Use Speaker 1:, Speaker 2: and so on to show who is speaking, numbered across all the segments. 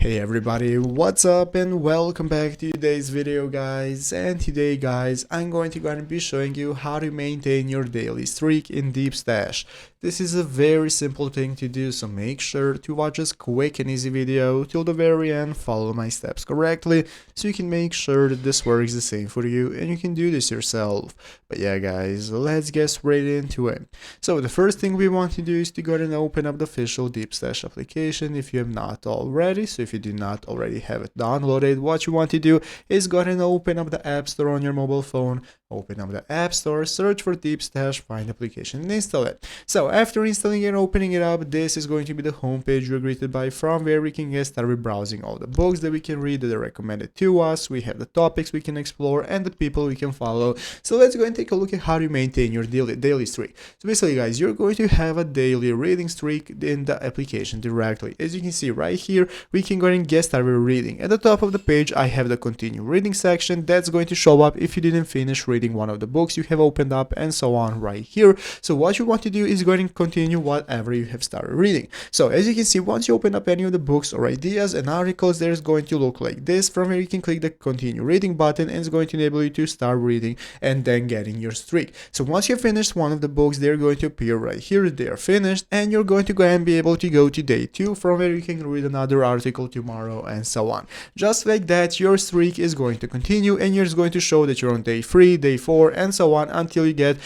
Speaker 1: Hey everybody, what's up and welcome back to today's video guys. And today guys, I'm going to be showing you how to maintain your daily streak in Deepstash. This is a very simple thing to do, so make sure to watch this quick and easy video till the very end, follow my steps correctly, so you can make sure that this works the same for you and you can do this yourself. But yeah guys, let's get straight into it. So the first thing we want to do is to go ahead and open up the official Deepstash application if you have not already. So if you do not already have it downloaded, what you want to do is go ahead and open up the App Store on your mobile phone. Open up the App Store, search for Deepstash, find the application and install it. So after installing and opening it up, this is going to be the homepage you're greeted by, from where we can get started browsing all the books that we can read that are recommended to us. We have the topics we can explore and the people we can follow. So let's go and take a look at how to maintain your daily streak. So basically guys, you're going to have a daily reading streak in the application directly. As you can see right here, we can go and get started reading. At the top of the page, I have the continue reading section. That's going to show up if you didn't finish reading one of the books you have opened up and so on right here. So what you want to do is go and continue whatever you have started reading. So as you can see, once you open up any of the books or ideas and articles, there's going to look like this, from where you can click the continue reading button and it's going to enable you to start reading and then getting your streak. So once you finished one of the books, they're going to appear right here. They are finished and you're going to go and be able to go to day 2, from where you can read another article tomorrow and so on. Just like that, your streak is going to continue and you're going to show that you're on day 3, day 4 and so on until you get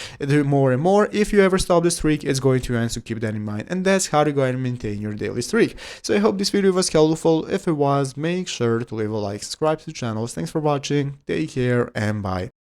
Speaker 1: more and more. If you ever stop the streak, it's going to end, so keep that in mind. And that's how to go ahead and maintain your daily streak. So I hope this video was helpful. If it was, make sure to leave a like, subscribe to the channel. Thanks for watching, take care and bye.